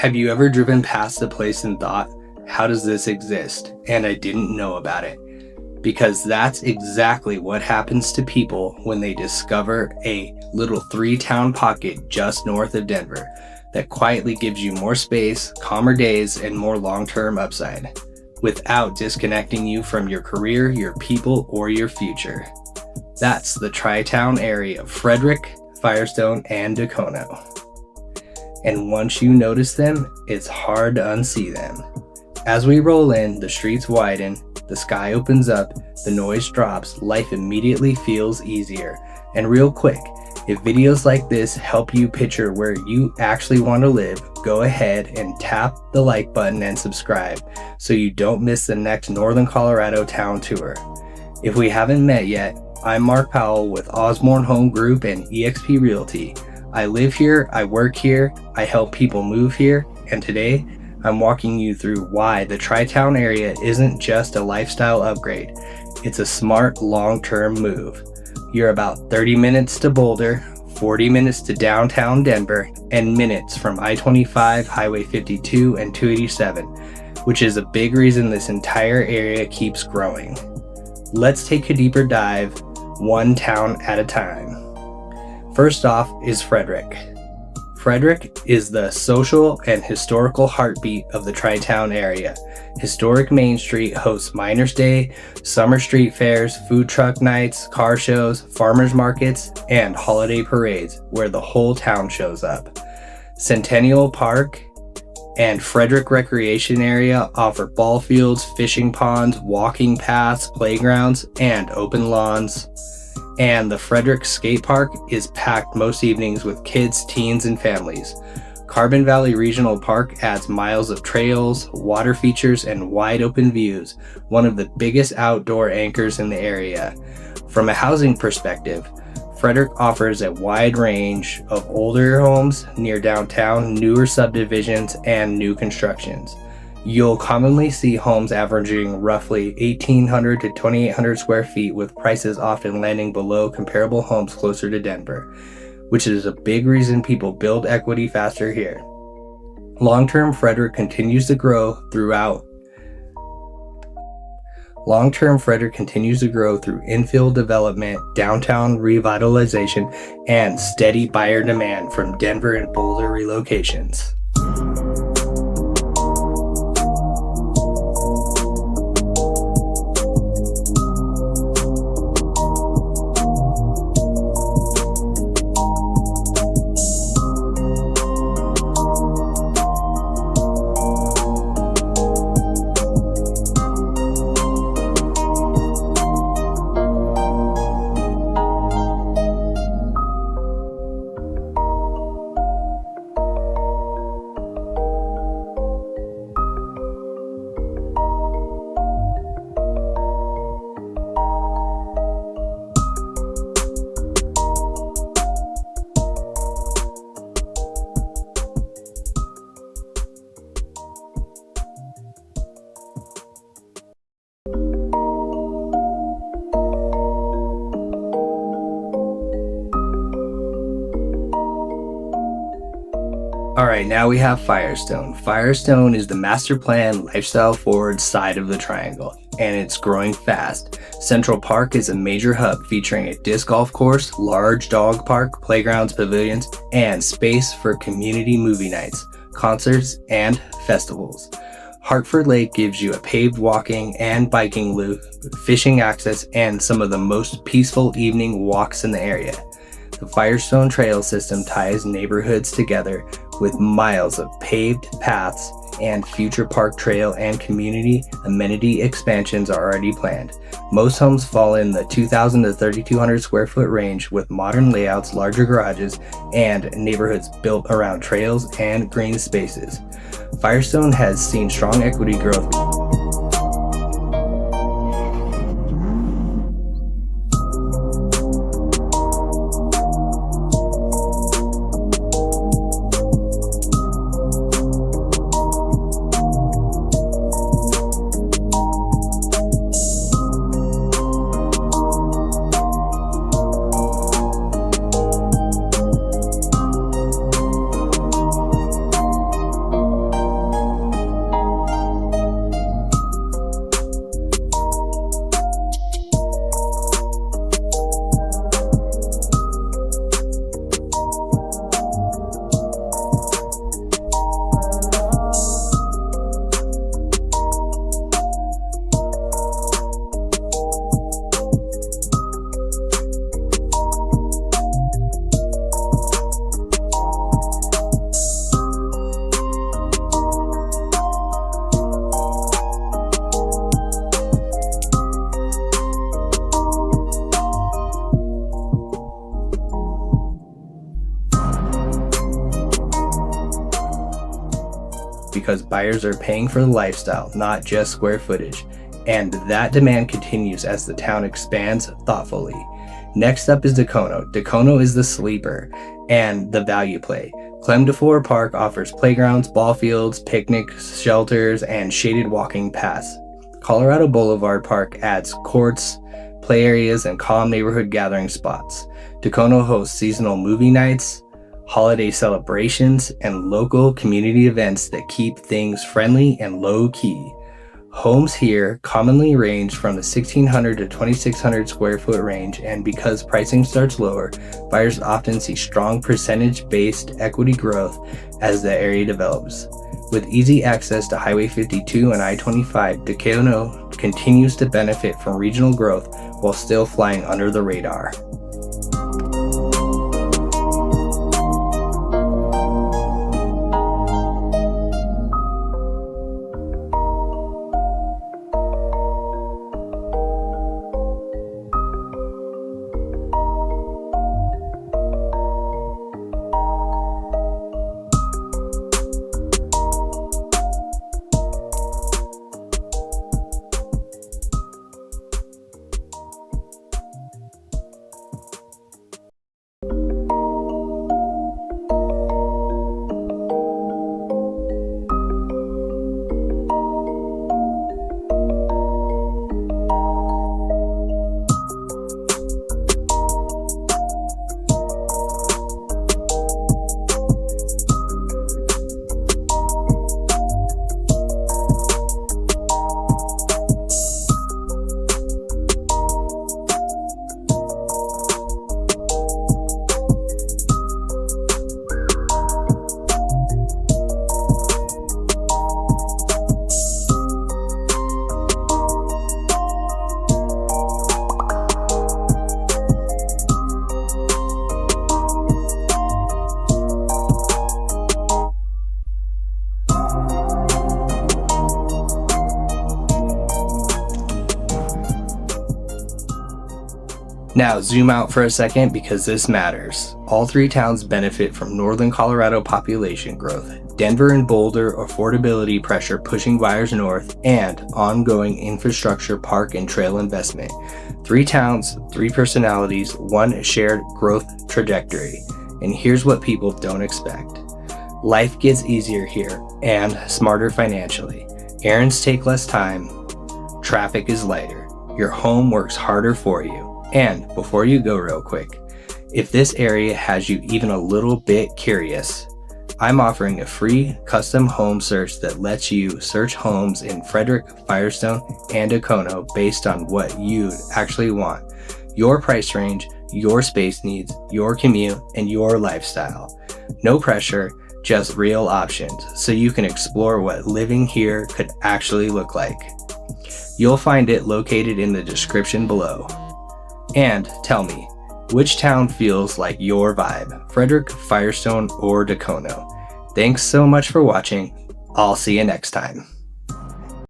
Have you ever driven past a place and thought, how does this exist? And I didn't know about it. Because that's exactly what happens to people when they discover a little 3-town pocket just north of Denver that quietly gives you more space, calmer days, and more long-term upside, without disconnecting you from your career, your people, or your future. That's the Tri-Town area of Frederick, Firestone, and Dacono. And once you notice them, it's hard to unsee them. As we roll in, the streets widen, the sky opens up, the noise drops, life immediately feels easier. And real quick, if videos like this help you picture where you actually want to live, go ahead and tap the like button and subscribe so you don't miss the next Northern Colorado town tour. If we haven't met yet, I'm Mark Powell with Osborne Home Group and eXp Realty. I live here, I work here, I help people move here, and today I'm walking you through why the Tri-Town area isn't just a lifestyle upgrade. It's a smart long-term move. You're about 30 minutes to Boulder, 40 minutes to downtown Denver, and minutes from I-25, Highway 52, and 287, which is a big reason this entire area keeps growing. Let's take a deeper dive, one town at a time. First off is Frederick. Frederick is the social and historical heartbeat of the Tri-Town area. Historic Main Street hosts Miners Day, summer street fairs, food truck nights, car shows, farmers markets, and holiday parades where the whole town shows up. Centennial Park and Frederick Recreation Area offer ball fields, fishing ponds, walking paths, playgrounds, and open lawns. And the Frederick Skate Park is packed most evenings with kids, teens, and families. Carbon Valley Regional Park adds miles of trails, water features, and wide open views, one of the biggest outdoor anchors in the area. From a housing perspective, Frederick offers a wide range of older homes near downtown, newer subdivisions, and new constructions. You'll commonly see homes averaging roughly 1,800 to 2,800 square feet, with prices often landing below comparable homes closer to Denver, which is a big reason people build equity faster here. Long-term Frederick continues to grow through infill development, downtown revitalization, and steady buyer demand from Denver and Boulder relocations. Alright, now we have Firestone. Firestone is the master plan, lifestyle forward side of the triangle, and it's growing fast. Central Park is a major hub featuring a disc golf course, large dog park, playgrounds, pavilions, and space for community movie nights, concerts, and festivals. Hartford Lake gives you a paved walking and biking loop, fishing access, and some of the most peaceful evening walks in the area. The Firestone Trail system ties neighborhoods together with miles of paved paths, and future park trail and community amenity expansions are already planned. Most homes fall in the 2,000 to 3,200 square foot range, with modern layouts, larger garages, and neighborhoods built around trails and green spaces. Firestone has seen strong equity growth. because buyers are paying for the lifestyle, not just square footage. And that demand continues as the town expands thoughtfully. Next up is Dacono. Dacono is the sleeper and the value play. Clem de Fleur Park offers playgrounds, ball fields, picnic shelters, and shaded walking paths. Colorado Boulevard Park adds courts, play areas, and calm neighborhood gathering spots. Dacono hosts seasonal movie nights, holiday celebrations, and local community events that keep things friendly and low-key. Homes here commonly range from the 1,600 to 2,600 square foot range, and because pricing starts lower, buyers often see strong percentage-based equity growth as the area develops. With easy access to Highway 52 and I-25, Dacono continues to benefit from regional growth while still flying under the radar. Now zoom out for a second because this matters. All three towns benefit from northern Colorado population growth, Denver and Boulder affordability pressure pushing buyers north, and ongoing infrastructure, park, and trail investment. Three towns, three personalities, one shared growth trajectory. And here's what people don't expect. Life gets easier here and smarter financially. Errands take less time. Traffic is lighter. Your home works harder for you. And before you go real quick, if this area has you even a little bit curious, I'm offering a free custom home search that lets you search homes in Frederick, Firestone, and Dacono based on what you'd actually want. Your price range, your space needs, your commute, and your lifestyle. No pressure, just real options, so you can explore what living here could actually look like. You'll find it located in the description below. And tell me, which town feels like your vibe? Frederick, Firestone, or Dacono? Thanks so much for watching. I'll see you next time.